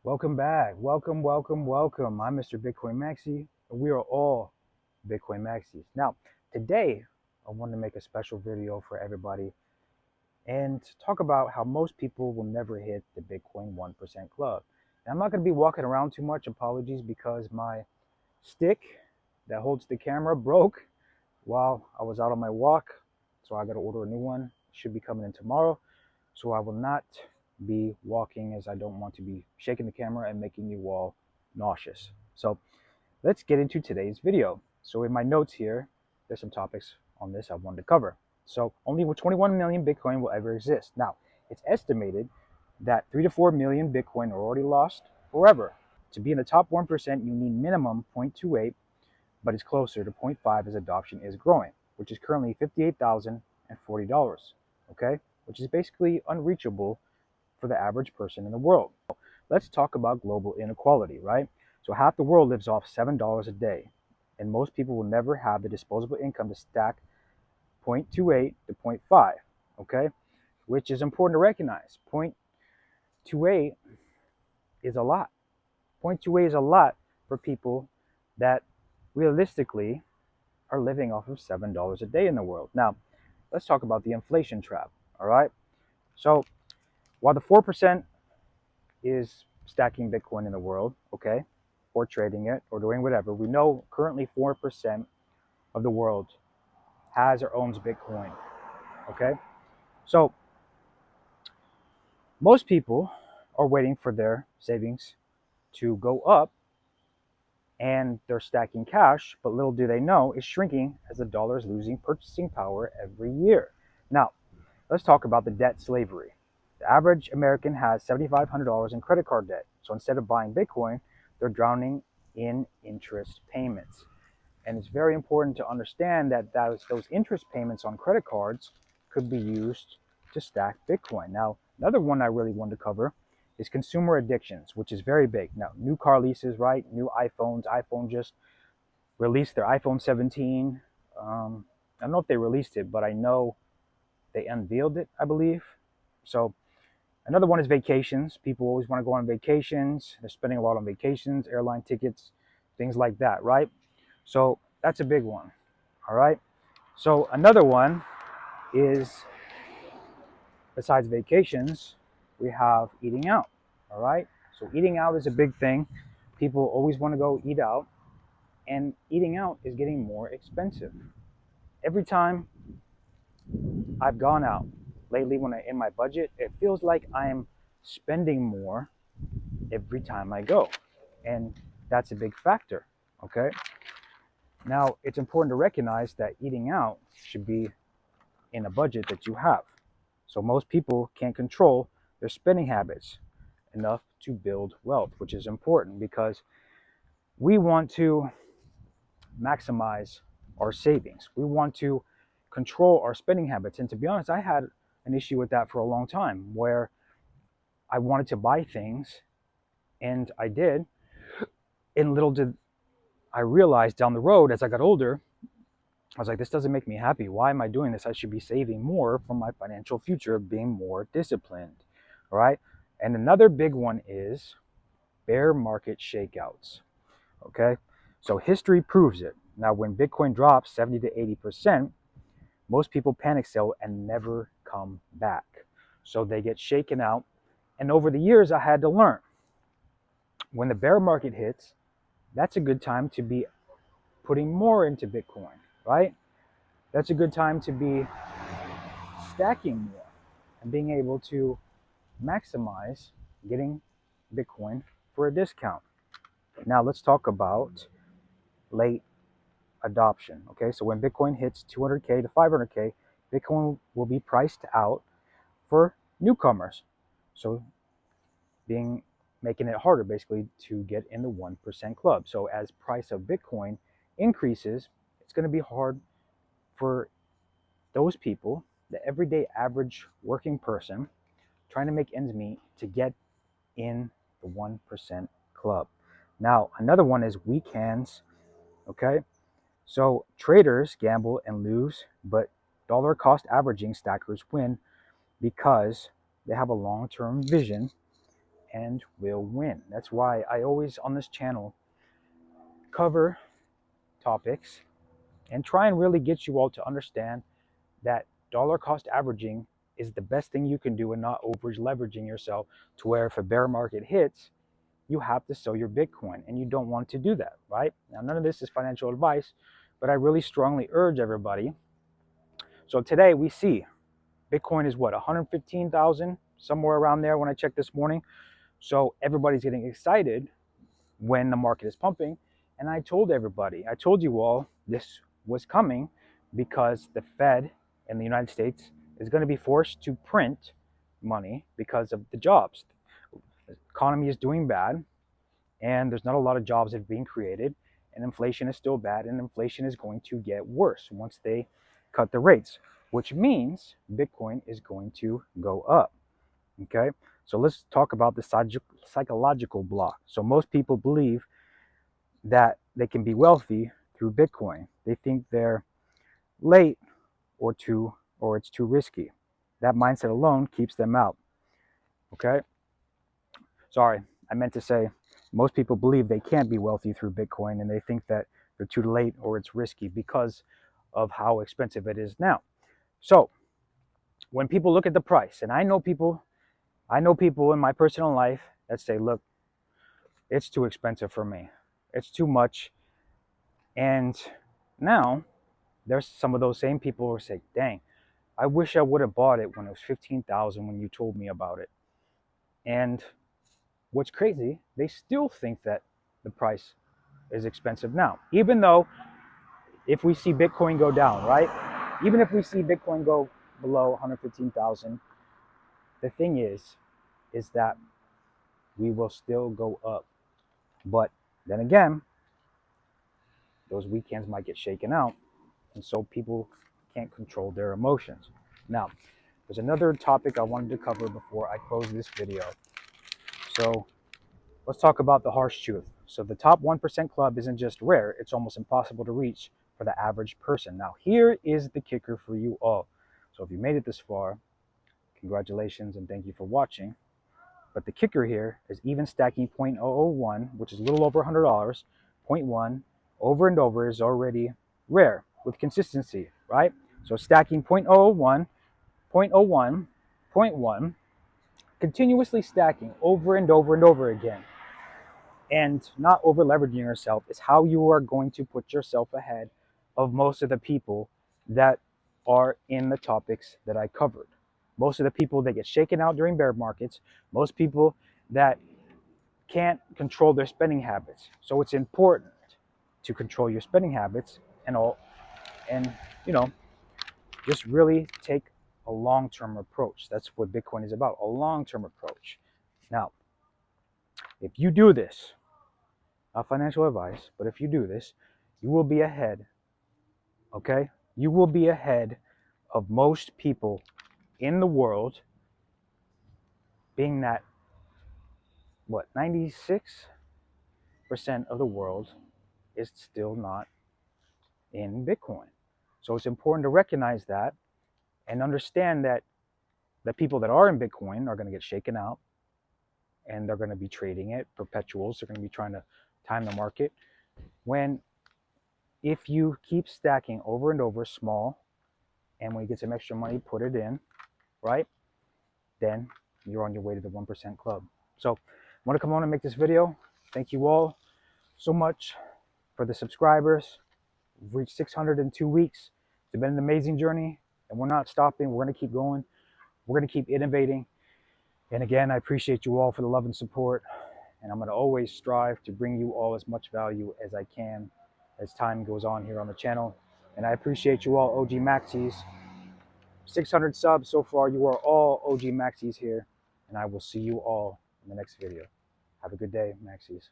Welcome back. Welcome. I'm Mr. Bitcoin Maxi, and we are all Bitcoin Maxis. Now, today, I want to make a special video for everybody and talk about how most people will never hit the Bitcoin 1% club. Now, I'm not going to be walking around too much. Apologies because my stick that holds the camera broke while I was out on my walk. So I got to order a new one. Should be coming in tomorrow. So I will not be walking as I don't want to be shaking the camera and making you all nauseous. So let's get into today's video. So in my notes here, there's some topics on this I wanted to cover. So only 21 million Bitcoin will ever exist. Now, it's estimated that 3 to 4 million Bitcoin are already lost forever. To be in the top 1%, you need minimum 0.28, but it's closer to 0.5 as adoption is growing, which is currently $58,040, okay? Which is basically unreachable for the average person in the world. Let's talk about global inequality, right? So half the world lives off $7 a day, and most people will never have the disposable income to stack 0.28 to 0.5, okay? Which is important to recognize. 0.28 is a lot. 0.28 is a lot for people that realistically are living off of $7 a day in the world. Now, let's talk about the inflation trap, all right? So while the 4% is stacking Bitcoin in the world, okay, or trading it or doing whatever, we know currently 4% of the world has or owns Bitcoin, okay? So most people are waiting for their savings to go up and they're stacking cash, but little do they know it's shrinking as the dollar is losing purchasing power every year. Now, let's talk about the debt slavery. The average American has $7,500 in credit card debt. So instead of buying Bitcoin, they're drowning in interest payments. And it's very important to understand that those interest payments on credit cards could be used to stack Bitcoin. Now, another one I really wanted to cover is consumer addictions, which is very big. Now, new car leases, right? New iPhones. iPhone just released their iPhone 17. I don't know if they released it, but I know they unveiled it, I believe. So another one is vacations. People always want to go on vacations. They're spending a lot on vacations, airline tickets, things like that, right? So that's a big one, all right? So another one is, besides vacations, we have eating out, all right? So eating out is a big thing. People always want to go eat out, and eating out is getting more expensive. Every time I've gone out lately, when I'm in my budget, it feels like I'm spending more every time I go. And that's a big factor, okay? Now, it's important to recognize that eating out should be in a budget that you have. So most people can't control their spending habits enough to build wealth, which is important because we want to maximize our savings. We want to control our spending habits. And to be honest, I had an issue with that for a long time where I wanted to buy things, and I did, and little did I realize down the road as I got older, I was like, this doesn't make me happy. Why am I doing this? I should be saving more for my financial future, being more disciplined. All right. And another big one is bear market shakeouts. Okay. So history proves it. Now, when Bitcoin drops 70 to 80%, most people panic sell and never come back. So they get shaken out. And over the years, I had to learn when the bear market hits, that's a good time to be putting more into Bitcoin, right? That's a good time to be stacking more and being able to maximize getting Bitcoin for a discount. Now let's talk about late adoption. Okay, so when Bitcoin hits 200K to 500K, Bitcoin will be priced out for newcomers. So making it harder basically to get in the 1% club. So as price of Bitcoin increases, it's going to be hard for those people, the everyday average working person trying to make ends meet, to get in the 1% club. Now, another one is weak hands. Okay, so traders gamble and lose, but dollar cost averaging stackers win because they have a long-term vision and will win. That's why I always on this channel cover topics and try and really get you all to understand that dollar cost averaging is the best thing you can do and not over leveraging yourself to where if a bear market hits, you have to sell your Bitcoin, and you don't want to do that, right? Now, none of this is financial advice, but I really strongly urge everybody. So today we see Bitcoin is what, 115,000, somewhere around there when I checked this morning. So everybody's getting excited when the market is pumping. And I told everybody, I told you all this was coming because the Fed in the United States is going to be forced to print money because of the jobs. The economy is doing bad, and there's not a lot of jobs that are being created, and inflation is still bad, and inflation is going to get worse once they cut the rates, which means Bitcoin is going to go up. Okay, so let's talk about the psychological block. So most people believe that they can be wealthy through Bitcoin. They think they're late or it's too risky. That mindset alone keeps them out. Okay, sorry, I meant to say most people believe they can't be wealthy through Bitcoin, and they think that they're too late or it's risky because of how expensive it is now. So when people look at the price, and I know people in my personal life that say, look, it's too expensive for me. It's too much. And now there's some of those same people who say, dang, I wish I would have bought it when it was 15,000 when you told me about it. And what's crazy, they still think that the price is expensive now, even though if we see Bitcoin go down, right? Even if we see Bitcoin go below 115,000, the thing is that we will still go up. But then again, those weekends might get shaken out, and so people can't control their emotions. Now, there's another topic I wanted to cover before I close this video. So let's talk about the harsh truth. So the top 1% club isn't just rare, it's almost impossible to reach for the average person. Now, here is the kicker for you all. So if you made it this far, congratulations and thank you for watching. But the kicker here is even stacking 0.001, which is a little over $100, 0.1 over and over is already rare with consistency, right? So stacking 0.001, 0.01, 0.1, continuously stacking over and over and over again, and not over leveraging yourself is how you are going to put yourself ahead of most of the people that are in the topics that I covered. Most of the people that get shaken out during bear markets, most people that can't control their spending habits. So it's important to control your spending habits and just really take a long-term approach. That's what Bitcoin is about, a long-term approach. Now, if you do this, not financial advice, but if you do this, you will be ahead, okay? You will be ahead of most people in the world, being that, 96% of the world is still not in Bitcoin. So it's important to recognize that and understand that the people that are in Bitcoin are going to get shaken out, and they're going to be trading it, perpetuals. They're going to be trying to time the market. If you keep stacking over and over small, and when you get some extra money, put it in, right? Then you're on your way to the 1% club. So I want to come on and make this video. Thank you all so much for the subscribers. We've reached 600 in 2 weeks. It's been an amazing journey, and we're not stopping. We're going to keep going. We're going to keep innovating. And again, I appreciate you all for the love and support. And I'm going to always strive to bring you all as much value as I can as time goes on here on the channel. And I appreciate you all, OG Maxis. 600 subs so far. You are all OG Maxis here. And I will see you all in the next video. Have a good day, Maxis.